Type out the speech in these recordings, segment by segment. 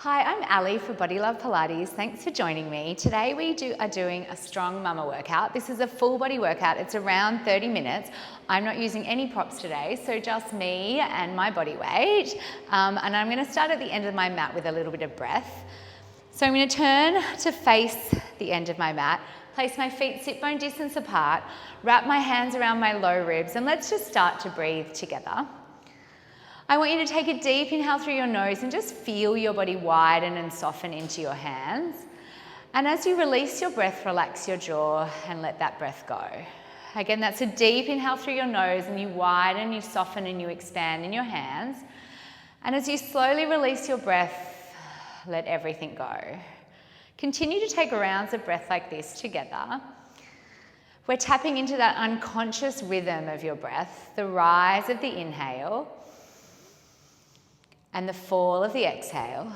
Hi, I'm Ali for Body Love Pilates. Thanks for joining me. Today we are doing a strong mama workout. This is a full body workout. It's around 30 minutes. I'm not using any props today, so just me and my body weight. And I'm going to start at the end of my mat with a little bit of breath. So I'm going to turn to face the end of my mat, place my feet sit bone distance apart, wrap my hands around my low ribs, and let's just start to breathe together. I want you to take a deep inhale through your nose and just feel your body widen and soften into your hands. And as you release your breath, relax your jaw and let that breath go. Again, that's a deep inhale through your nose and you widen, you soften and you expand in your hands. And as you slowly release your breath, let everything go. Continue to take rounds of breath like this together. We're tapping into that unconscious rhythm of your breath, the rise of the inhale and the fall of the exhale,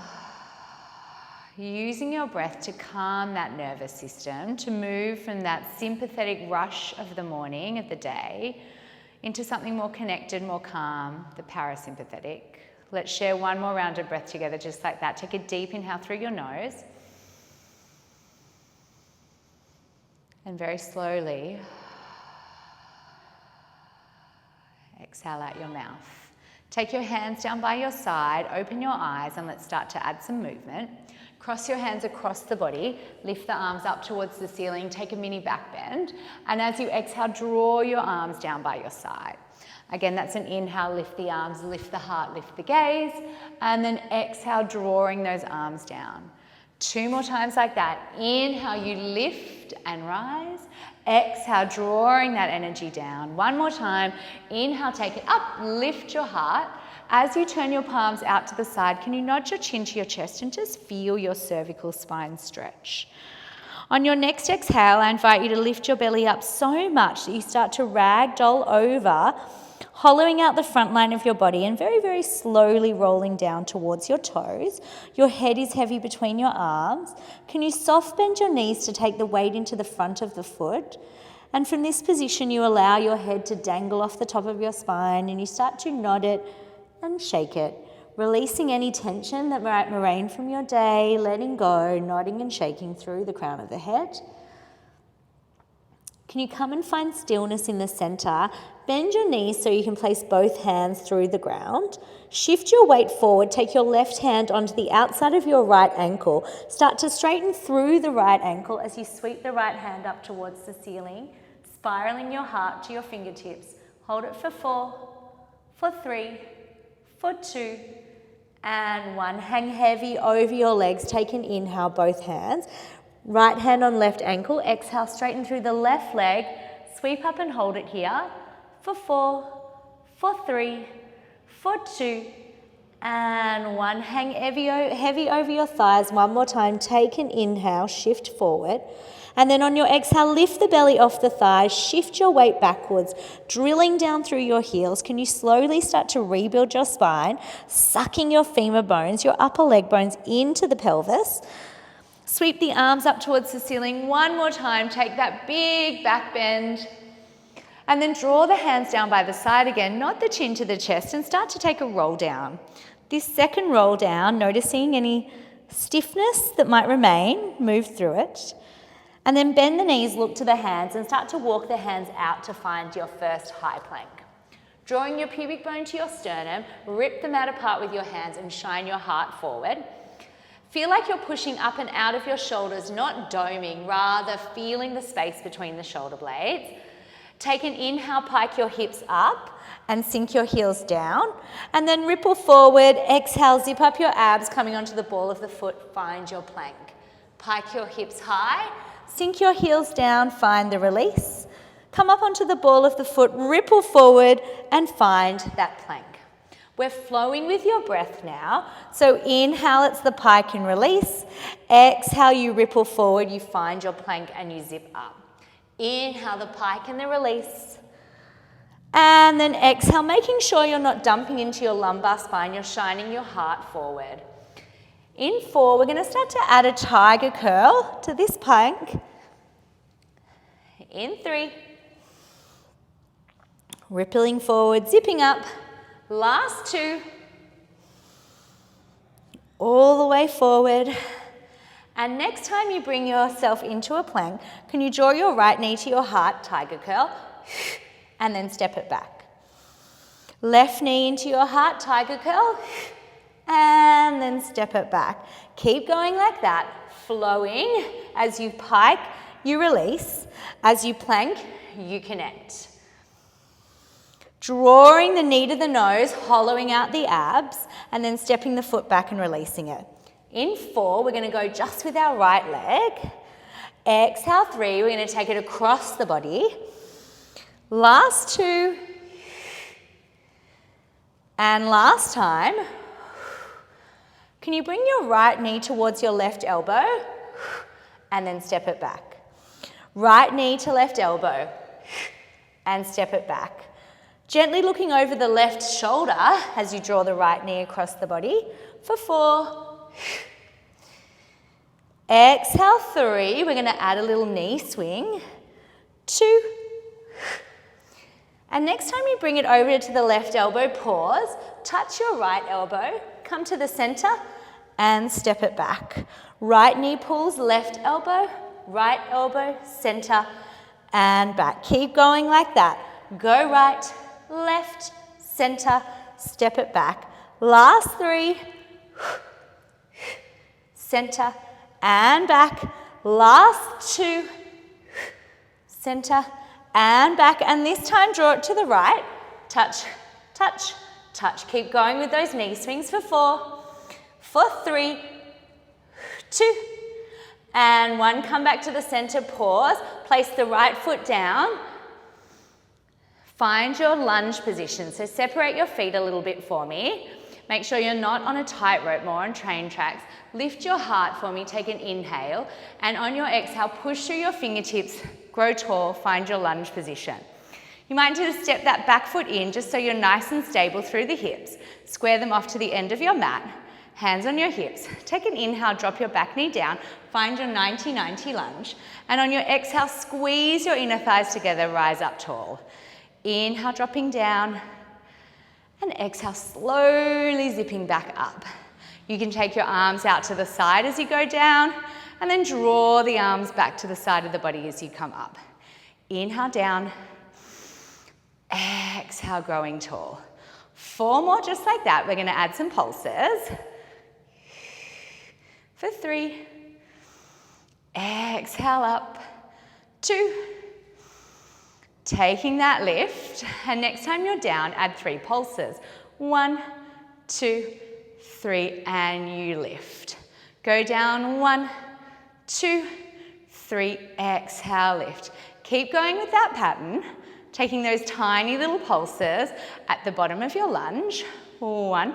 using your breath to calm that nervous system, to move from that sympathetic rush of the morning, of the day, into something more connected, more calm, the parasympathetic. Let's share one more round of breath together, just like that. Take a deep inhale through your nose. And very slowly, exhale out your mouth. Take your hands down by your side, open your eyes, and let's start to add some movement. Cross your hands across the body, lift the arms up towards the ceiling, take a mini back bend, and as you exhale, draw your arms down by your side. Again, that's an inhale, lift the arms, lift the heart, lift the gaze, and then exhale, drawing those arms down. 2 more times like that. Inhale, you lift and rise. Exhale, drawing that energy down. 1 more time. Inhale, take it up, lift your heart. As you turn your palms out to the side, can you nod your chin to your chest and just feel your cervical spine stretch? On your next exhale, I invite you to lift your belly up so much that you start to ragdoll over, hollowing out the front line of your body and very, very slowly rolling down towards your toes. Your head is heavy between your arms. Can you soft bend your knees to take the weight into the front of the foot? And from this position, you allow your head to dangle off the top of your spine and you start to nod it and shake it, releasing any tension that might remain from your day, letting go, nodding and shaking through the crown of the head. Can you come and find stillness in the center? Bend your knees so you can place both hands through the ground. Shift your weight forward. Take your left hand onto the outside of your right ankle. Start to straighten through the right ankle as you sweep the right hand up towards the ceiling, spiraling your heart to your fingertips. Hold it for 4, for 3, for 2, and 1. Hang heavy over your legs. Take an inhale, both hands. Right hand on left ankle. Exhale, straighten through the left leg. Sweep up and hold it here. For 4, for 3, for 2, and 1. Hang heavy over your thighs. 1 more time. Take an inhale, shift forward. And then on your exhale, lift the belly off the thighs. Shift your weight backwards, drilling down through your heels. Can you slowly start to rebuild your spine, sucking your femur bones, your upper leg bones into the pelvis. Sweep the arms up towards the ceiling. 1 more time. Take that big back bend. And then draw the hands down by the side again. Nod the chin to the chest and start to take a roll down. This second roll down, noticing any stiffness that might remain, move through it. And then bend the knees, look to the hands and start to walk the hands out to find your first high plank. Drawing your pubic bone to your sternum, rip the mat apart with your hands and shine your heart forward. Feel like you're pushing up and out of your shoulders, not doming, rather feeling the space between the shoulder blades. Take an inhale, pike your hips up and sink your heels down. And then ripple forward, exhale, zip up your abs, coming onto the ball of the foot, find your plank. Pike your hips high, sink your heels down, find the release. Come up onto the ball of the foot, ripple forward and find that plank. We're flowing with your breath now. So inhale, it's the pike and release. Exhale, you ripple forward, you find your plank and you zip up. Inhale, the pike and the release. And then exhale, making sure you're not dumping into your lumbar spine, you're shining your heart forward. In 4, we're going to start to add a tiger curl to this plank. In 3. Rippling forward, zipping up. Last 2. all the way forward. And next time you bring yourself into a plank, can you draw your right knee to your heart, tiger curl, and then step it back. Left knee into your heart, tiger curl, and then step it back. Keep going like that, flowing. As you pike, you release. As you plank, you connect. Drawing the knee to the nose, hollowing out the abs, and then stepping the foot back and releasing it. In 4, we're going to go just with our right leg. Exhale, 3, we're going to take it across the body. Last 2. And last time. Can you bring your right knee towards your left elbow and then step it back? Right knee to left elbow and step it back. Gently looking over the left shoulder as you draw the right knee across the body for 4. Exhale, 3. We're going to add a little knee swing. 2. And next time you bring it over to the left elbow, pause, touch your right elbow, come to the center and step it back. Right knee pulls, left elbow, center and back. Keep going like that. Go right, left, center, step it back. Last 3. Center and back. Last 2. Center and back. And this time draw it to the right. Touch, touch, touch. Keep going with those knee swings for 4. For 3. 2. And 1. Come back to the center. Pause. Place the right foot down. Find your lunge position. So separate your feet a little bit for me. Make sure you're not on a tightrope, more on train tracks. Lift your heart for me, take an inhale, and on your exhale, push through your fingertips, grow tall, find your lunge position. You might need to step that back foot in just so you're nice and stable through the hips. Square them off to the end of your mat, hands on your hips. Take an inhale, drop your back knee down, find your 90-90 lunge, and on your exhale, squeeze your inner thighs together, rise up tall. Inhale, dropping down, and exhale, slowly zipping back up. You can take your arms out to the side as you go down, and then draw the arms back to the side of the body as you come up. Inhale down, exhale, growing tall. 4 more just like that. We're going to add some pulses. For 3, exhale up, 2, taking that lift, and next time you're down, add 3 pulses. 1, 2, 3, and you lift. Go down, 1, 2, 3, exhale, lift. Keep going with that pattern, taking those tiny little pulses at the bottom of your lunge. 1,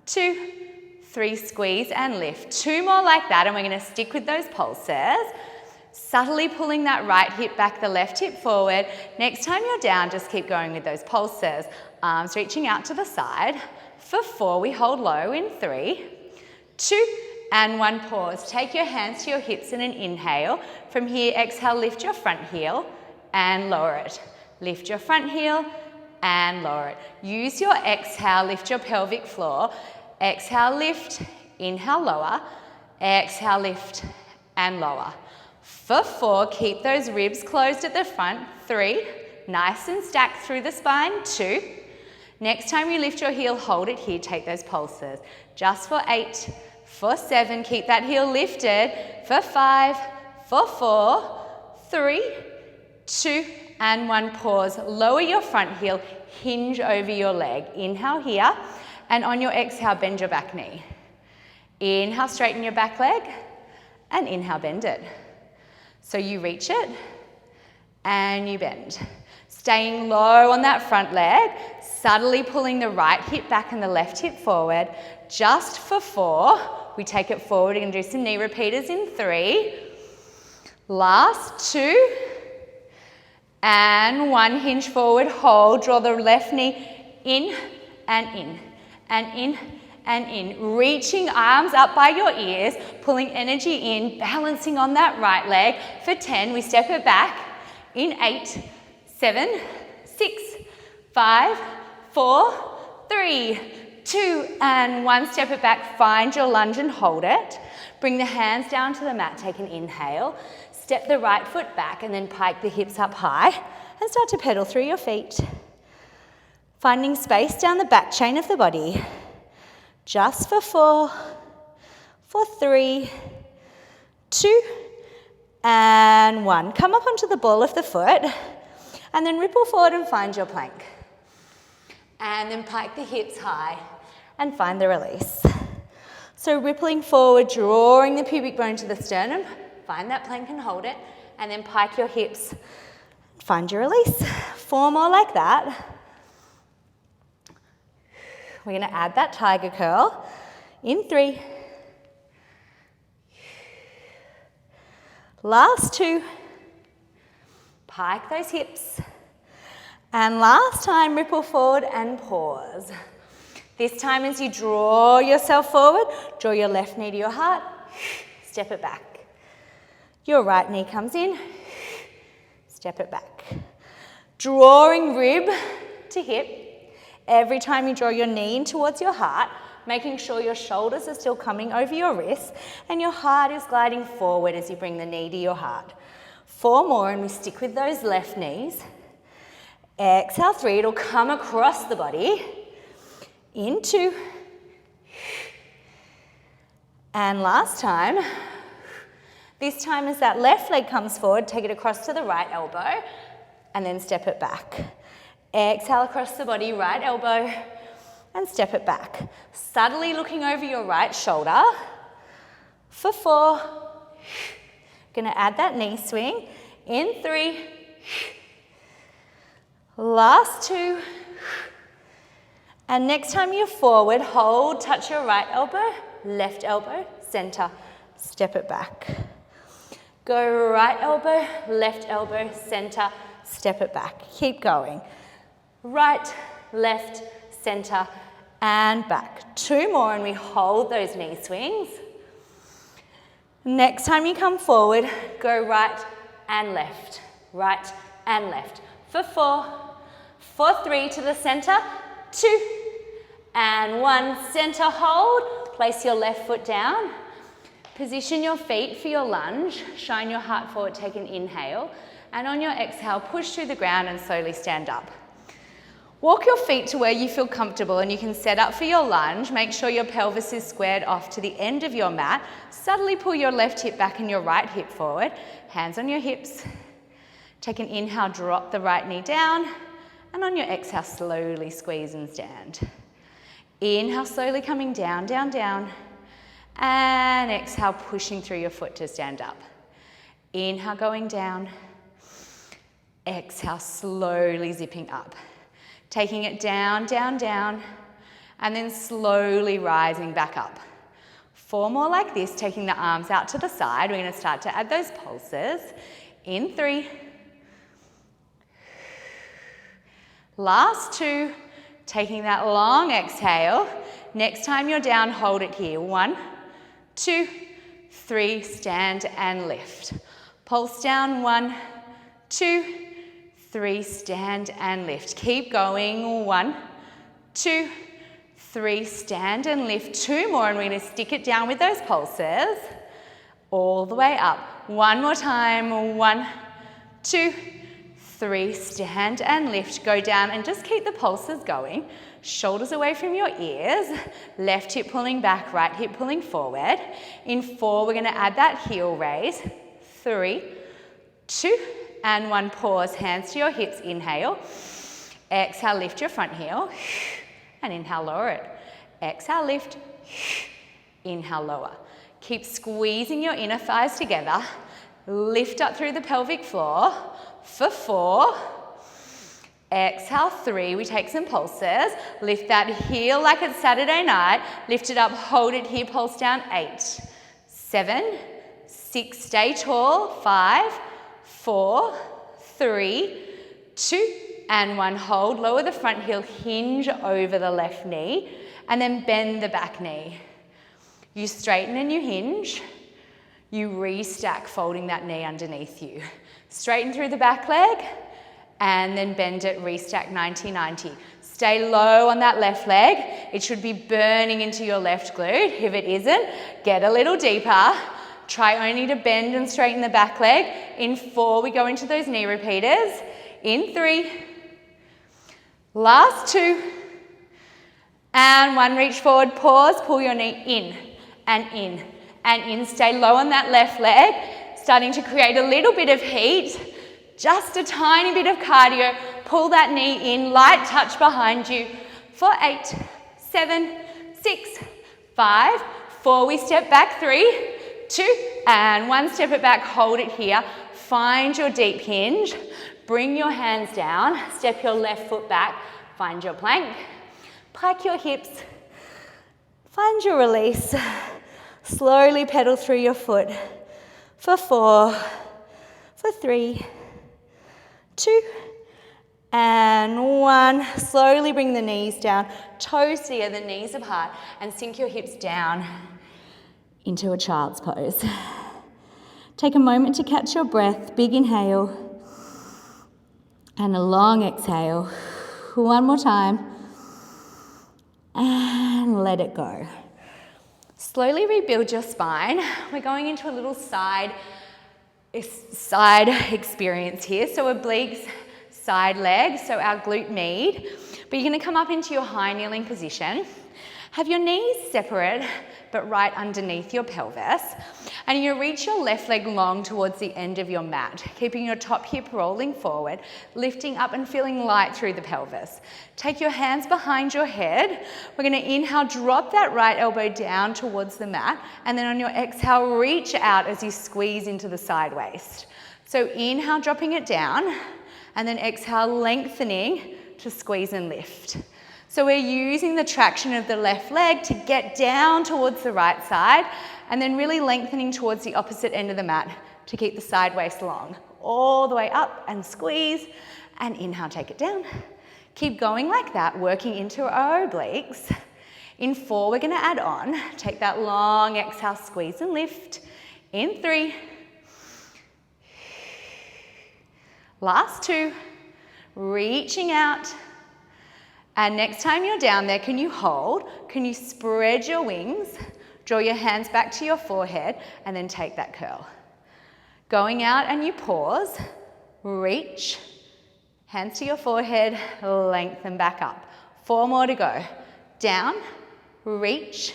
2, 3, squeeze and lift. 2 more like that, and we're going to stick with those pulses. Subtly pulling that right hip back, the left hip forward. Next time you're down, just keep going with those pulses. Arms reaching out to the side. For 4, we hold low in 3, 2, and 1, pause. Take your hands to your hips in an inhale. From here, exhale, lift your front heel and lower it. Lift your front heel and lower it. Use your exhale, lift your pelvic floor. Exhale, lift, inhale, lower. Exhale, lift and lower. For 4, keep those ribs closed at the front. 3, nice and stacked through the spine. 2, next time you lift your heel, hold it here, take those pulses. Just for 8, for 7, keep that heel lifted. For 5, for 4, 3, 2, and 1, pause. Lower your front heel, hinge over your leg. Inhale here, and on your exhale, bend your back knee. Inhale, straighten your back leg, and inhale, bend it. So you reach it, and you bend. Staying low on that front leg, subtly pulling the right hip back and the left hip forward. Just for 4, we take it forward. We're going to do some knee repeaters in 3. Last 2, and 1, hinge forward, hold. Draw the left knee in, and in, and in, and in. Reaching arms up by your ears, pulling energy in, balancing on that right leg. For 10, we step it back in 8, 7, 6, 5, 4, 3, 2, and 1. Step it back, find your lunge and hold it. Bring the hands down to the mat, take an inhale. Step the right foot back and then pike the hips up high and start to pedal through your feet. Finding space down the back chain of the body. Just for 4, for 3, 2, and 1. Come up onto the ball of the foot and then ripple forward and find your plank. And then pike the hips high and find the release. So rippling forward, drawing the pubic bone to the sternum, find that plank and hold it, and then pike your hips, find your release. 4 more like that. We're going to add that tiger curl in 3. Last 2. Pike those hips. And last time, ripple forward and pause. This time as you draw yourself forward, draw your left knee to your heart, step it back. Your right knee comes in, step it back. Drawing rib to hip. Every time you draw your knee in towards your heart, making sure your shoulders are still coming over your wrists and your heart is gliding forward as you bring the knee to your heart. 4 more and we stick with those left knees. Exhale 3, it'll come across the body. In 2. And last time. This time as that left leg comes forward, take it across to the right elbow and then step it back. Exhale across the body, right elbow, and step it back. Subtly looking over your right shoulder. For 4. Gonna add that knee swing. In 3. Last 2. And next time you're forward, hold, touch your right elbow, center, step it back. Go right elbow, center, step it back. Keep going. Right, left, center, and back. 2 more and we hold those knee swings. Next time you come forward, go right and left, For 4, for 3 to the center, 2, and 1, center hold. Place your left foot down. Position your feet for your lunge. Shine your heart forward, take an inhale. And on your exhale, push through the ground and slowly stand up. Walk your feet to where you feel comfortable and you can set up for your lunge. Make sure your pelvis is squared off to the end of your mat. Subtly pull your left hip back and your right hip forward. Hands on your hips. Take an inhale, drop the right knee down. And on your exhale, slowly squeeze and stand. Inhale, slowly coming down, down, down. And exhale, pushing through your foot to stand up. Inhale, going down. Exhale, slowly zipping up. Taking it down, down, down. And then slowly rising back up. 4 more like this, taking the arms out to the side. We're going to start to add those pulses. In 3. Last 2. Taking that long exhale. Next time you're down, hold it here. 1, 2, 3, stand and lift. Pulse down, 1, 2, 3, stand and lift. Keep going, 1, 2, 3, stand and lift. 2 more and we're going to stick it down with those pulses. All the way up. 1 more time, 1, 2, 3, stand and lift. Go down and just keep the pulses going. Shoulders away from your ears. Left hip pulling back, right hip pulling forward. In 4, we're going to add that heel raise. 3, 2, and 1. Pause. Hands to your hips. Inhale. Exhale, lift your front heel. And inhale, lower it. Exhale, lift. Inhale, lower. Keep squeezing your inner thighs together. Lift up through the pelvic floor. For 4. Exhale, 3. We take some pulses. Lift that heel like it's Saturday night. Lift it up, hold it here, pulse down. 8, 7, 6, stay tall. 5, 4, 3, 2, and 1. Hold, lower the front heel, hinge over the left knee, and then bend the back knee. You straighten and you hinge. You restack, folding that knee underneath you. Straighten through the back leg, and then bend it, restack 90-90. Stay low on that left leg. It should be burning into your left glute. If it isn't, get a little deeper. Try only to bend and straighten the back leg. In 4, we go into those knee repeaters. In 3, last 2, and 1, reach forward, pause, pull your knee in and in and in. Stay low on that left leg, starting to create a little bit of heat, just a tiny bit of cardio. Pull that knee in, light touch behind you for 8, 7, 6, 5, 4, we step back, 3, 2, and 1, step it back, hold it here. Find your deep hinge, bring your hands down, step your left foot back, find your plank, pike your hips, find your release, slowly pedal through your foot for 4, for 3, 2, and 1. Slowly bring the knees down, toes together, knees apart, and sink your hips down into a child's pose. Take a moment to catch your breath. Big inhale and a long exhale. One more time. And let it go. Slowly rebuild your spine. We're going into a little side experience here. So obliques, side leg, so our glute med. But you're going to come up into your high kneeling position. Have your knees separate, but right underneath your pelvis. And you reach your left leg long towards the end of your mat, keeping your top hip rolling forward, lifting up and feeling light through the pelvis. Take your hands behind your head. We're going to inhale, drop that right elbow down towards the mat, and then on your exhale, reach out as you squeeze into the side waist. So inhale, dropping it down, and then exhale, lengthening to squeeze and lift. So we're using the traction of the left leg to get down towards the right side, and then really lengthening towards the opposite end of the mat to keep the side waist long. All the way up and squeeze, and inhale, take it down. Keep going like that, working into our obliques. In 4, we're gonna add on. Take that long exhale, squeeze and lift. In 3. Last 2. Reaching out. And next time you're down there, can you hold? Can you spread your wings? Draw your hands back to your forehead and then take that curl. Going out and you pause, reach, hands to your forehead, lengthen back up. 4 more to go. Down, reach,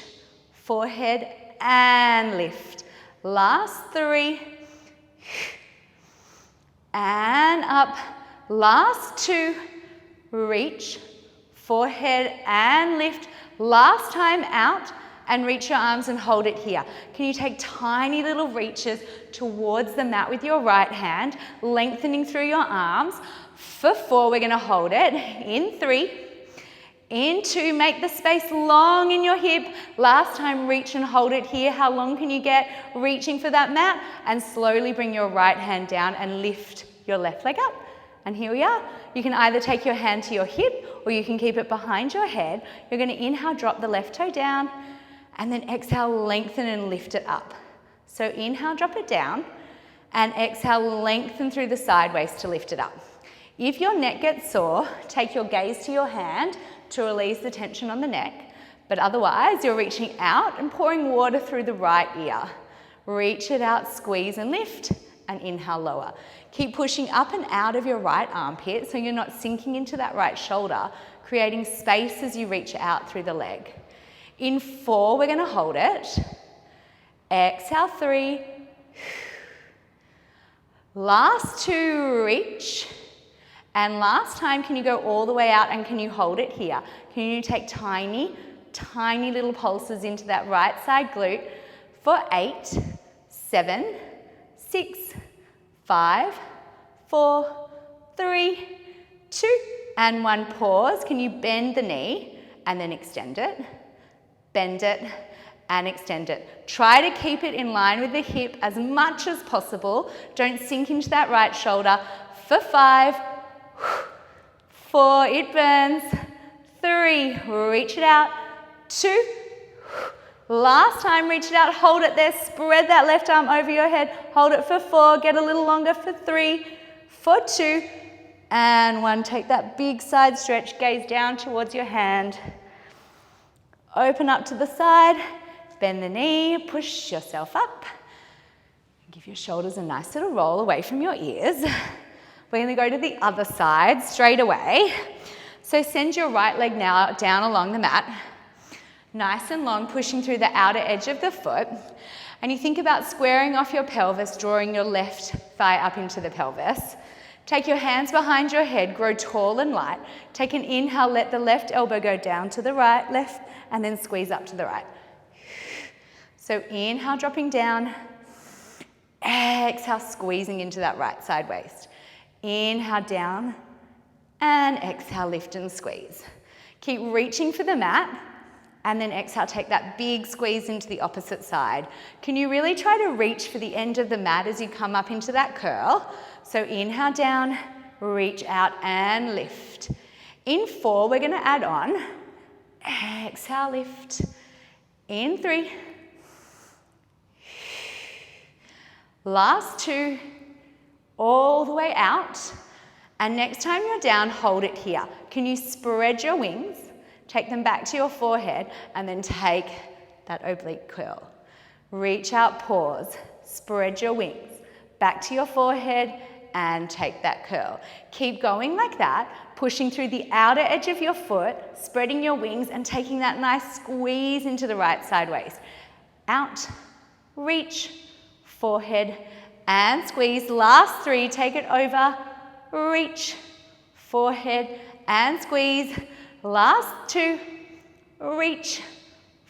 forehead and lift. Last 3. And up. Last 2, reach, forehead and lift. Last time out and reach your arms and hold it here. Can you take tiny little reaches towards the mat with your right hand, lengthening through your arms. For 4, we're going to hold it. In 3, in 2, make the space long in your hip. Last time, reach and hold it here. How long can you get reaching for that mat? And slowly bring your right hand down and lift your left leg up. And here we are. You can either take your hand to your hip or you can keep it behind your head. You're going to inhale, drop the left toe down, and then exhale, lengthen and lift it up. So inhale, drop it down, and exhale, lengthen through the side waist to lift it up. If your neck gets sore, take your gaze to your hand to release the tension on the neck. But otherwise, you're reaching out and pouring water through the right ear. Reach it out, squeeze and lift, and inhale, lower. Keep pushing up and out of your right armpit so you're not sinking into that right shoulder, creating space as you reach out through the leg. In 4, we're going to hold it. Exhale, 3. Last 2, reach. And last time, can you go all the way out and can you hold it here? Can you take tiny, tiny little pulses into that right side glute for 8, 7, 6, 5, 4, 3, 2, and 1. Pause. Can you bend the knee and then extend it? Bend it and extend it. Try to keep it in line with the hip as much as possible. Don't sink into that right shoulder. For 5, 4, it burns. 3, reach it out. 2, last time, reach it out, hold it there, spread that left arm over your head, hold it for 4, get a little longer for 3, for 2, And 1, take that big side stretch, gaze down towards your hand. Open up to the side, bend the knee, push yourself up. Give your shoulders a nice little roll away from your ears. We're going to go to the other side straight away. So send your right leg now down along the mat. Nice and long, pushing through the outer edge of the foot. And you think about squaring off your pelvis, drawing your left thigh up into the pelvis. Take your hands behind your head, grow tall and light. Take an inhale, let the left elbow go down to the right, left, and then squeeze up to the right. So inhale, dropping down. Exhale, squeezing into that right side waist. Inhale, down, and exhale, lift and squeeze. Keep reaching for the mat, and then exhale, take that big squeeze into the opposite side. Can you really try to reach for the end of the mat as you come up into that curl? So inhale down, reach out and lift. In 4, we're going to add on. Exhale, lift. In 3. Last 2. All the way out. And next time you're down, hold it here. Can you spread your wings? Take them back to your forehead and then take that oblique curl. Reach out, pause. Spread your wings. Back to your forehead and take that curl. Keep going like that, pushing through the outer edge of your foot, spreading your wings and taking that nice squeeze into the right side waist. Out, reach, forehead and squeeze. Last 3, take it over, reach, forehead and squeeze. Last 2, reach,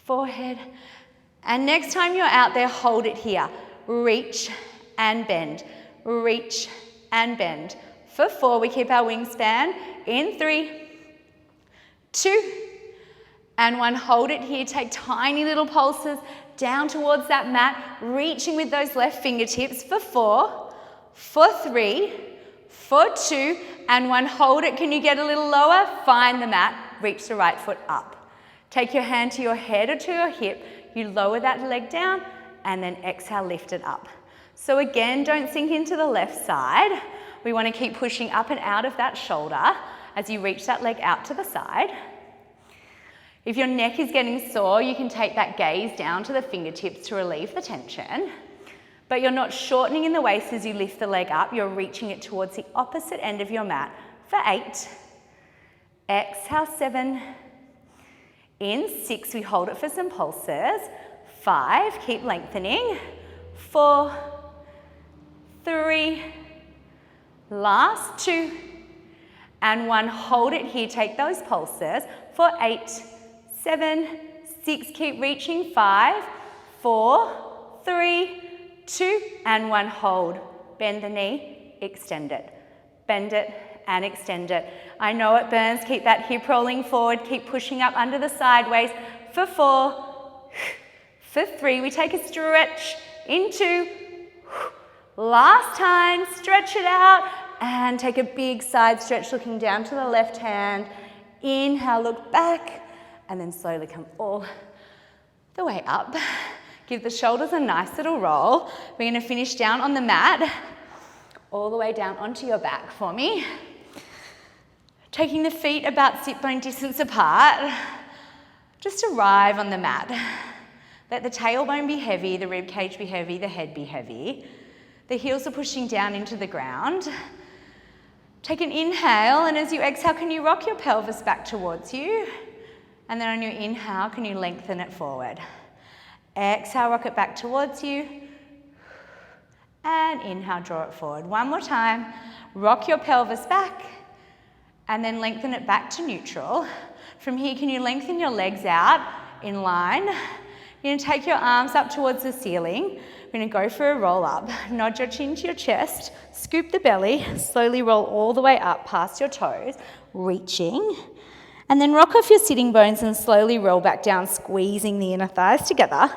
forehead. And next time you're out there, hold it here. Reach and bend, reach and bend. For 4, we keep our wingspan. In 3, 2, and 1. Hold it here. Take tiny little pulses down towards that mat, reaching with those left fingertips. For 4, for 3, for 2, and 1. Hold it. Can you get a little lower? Find the mat. Reach the right foot up. Take your hand to your head or to your hip. You lower that leg down and then exhale, lift it up. So again, don't sink into the left side. We want to keep pushing up and out of that shoulder as you reach that leg out to the side. If your neck is getting sore, you can take that gaze down to the fingertips to relieve the tension. But you're not shortening in the waist as you lift the leg up. You're reaching it towards the opposite end of your mat. For 8. Exhale, 7. In 6, we hold it for some pulses. 5, keep lengthening. 4, 3, last 2, and 1. Hold it here, take those pulses. For 8, 7, 6, keep reaching. 5, 4, 3, 2, and 1. Hold. Bend the knee, extend it. Bend it and extend it. I know it burns. Keep that hip rolling forward. Keep pushing up under the sideways. For 4, for 3, we take a stretch. In 2, last time, stretch it out and take a big side stretch looking down to the left hand. Inhale, look back, and then slowly come all the way up. Give the shoulders a nice little roll. We're going to finish down on the mat, all the way down onto your back for me. Taking the feet about sit bone distance apart. Just arrive on the mat. Let the tailbone be heavy, the rib cage be heavy, the head be heavy. The heels are pushing down into the ground. Take an inhale, and as you exhale, can you rock your pelvis back towards you? And then on your inhale, can you lengthen it forward? Exhale, rock it back towards you. And inhale, draw it forward. One more time. Rock your pelvis back, and then lengthen it back to neutral. From here, can you lengthen your legs out in line? You're going to take your arms up towards the ceiling. We're going to go for a roll up. Nod your chin to your chest, scoop the belly, slowly roll all the way up past your toes, reaching. And then rock off your sitting bones and slowly roll back down, squeezing the inner thighs together.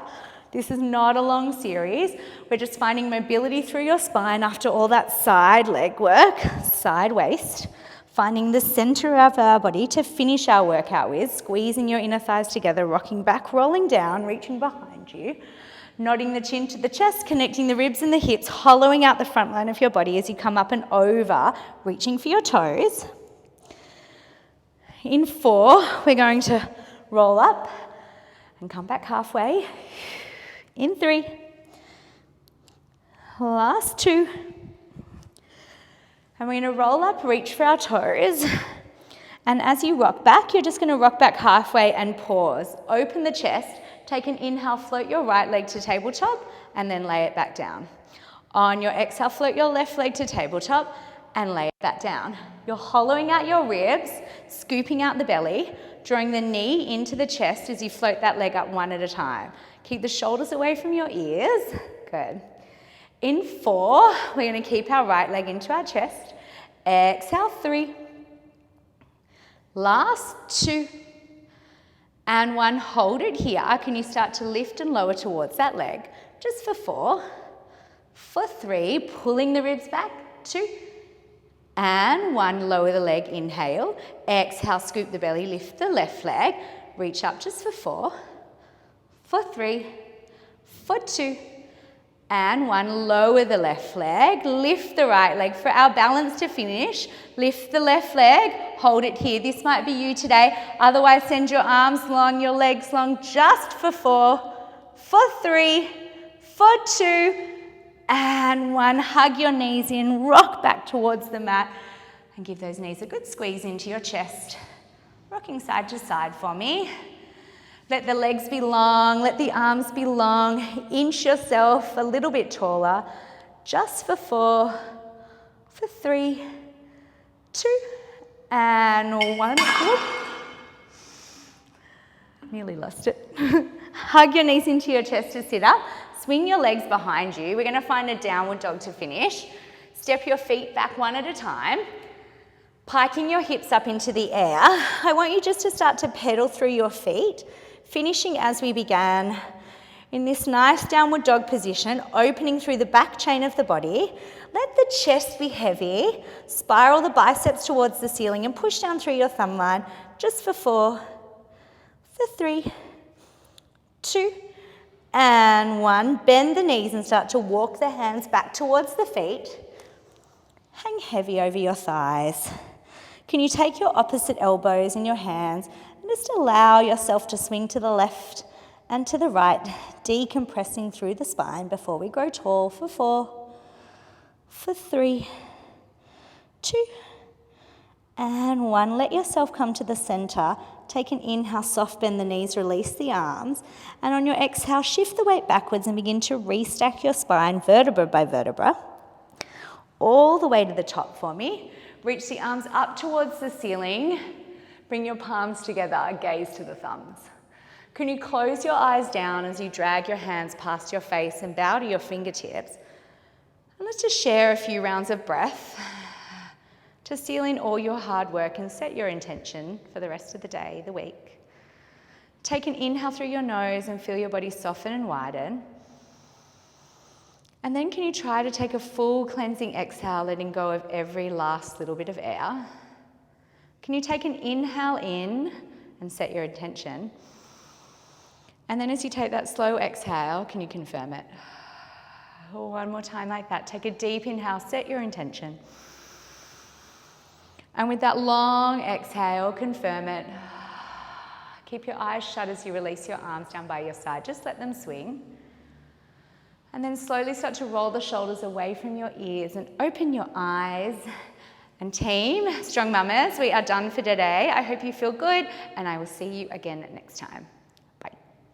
This is not a long series. We're just finding mobility through your spine after all that side leg work, side waist. Finding the center of our body to finish our workout with, squeezing your inner thighs together, rocking back, rolling down, reaching behind you. Nodding the chin to the chest, connecting the ribs and the hips, hollowing out the front line of your body as you come up and over, reaching for your toes. In 4, we're going to roll up and come back halfway. In 3. Last 2. And we're going to roll up, reach for our toes. And as you rock back, you're just going to rock back halfway and pause. Open the chest. Take an inhale, float your right leg to tabletop, and then lay it back down. On your exhale, float your left leg to tabletop and lay it back down. You're hollowing out your ribs, scooping out the belly, drawing the knee into the chest as you float that leg up one at a time. Keep the shoulders away from your ears. Good. In 4, we're going to keep our right leg into our chest. Exhale, 3. Last 2. And 1, hold it here. Can you start to lift and lower towards that leg? Just for 4. For 3, pulling the ribs back. 2. And 1, lower the leg, inhale. Exhale, scoop the belly, lift the left leg. Reach up just for 4. For 3. For 2. And 1, lower the left leg, lift the right leg. For our balance to finish, lift the left leg, hold it here. This might be you today. Otherwise, send your arms long, your legs long, just for 4, for 3, for 2, and 1. Hug your knees in, rock back towards the mat, and give those knees a good squeeze into your chest. Rocking side to side for me. Let the legs be long, let the arms be long. Inch yourself a little bit taller. Just for 4, for 3, 2, and 1. Whoop. Nearly lost it. Hug your knees into your chest to sit up. Swing your legs behind you. We're going to find a downward dog to finish. Step your feet back one at a time. Piking your hips up into the air. I want you just to start to pedal through your feet. Finishing as we began in this nice downward dog position, opening through the back chain of the body. Let the chest be heavy. Spiral the biceps towards the ceiling and push down through your thumb line. Just for 4, for 3, 2, and 1. Bend the knees and start to walk the hands back towards the feet. Hang heavy over your thighs. Can you take your opposite elbows in your hands and just allow yourself to swing to the left and to the right, decompressing through the spine before we grow tall. For 4, for 3, 2, and 1. Let yourself come to the center. Take an inhale, soft bend the knees, release the arms. And on your exhale, shift the weight backwards and begin to restack your spine vertebra by vertebra. All the way to the top for me. Reach the arms up towards the ceiling. Bring your palms together, gaze to the thumbs. Can you close your eyes down as you drag your hands past your face and bow to your fingertips? And let's just share a few rounds of breath to seal in all your hard work and set your intention for the rest of the day, the week. Take an inhale through your nose and feel your body soften and widen. And then can you try to take a full cleansing exhale, letting go of every last little bit of air? Can you take an inhale in and set your intention? And then as you take that slow exhale, can you confirm it? One more time like that. Take a deep inhale, set your intention. And with that long exhale, confirm it. Keep your eyes shut as you release your arms down by your side. Just let them swing. And then slowly start to roll the shoulders away from your ears and open your eyes. And team, strong mamas, we are done for today. I hope you feel good and I will see you again next time.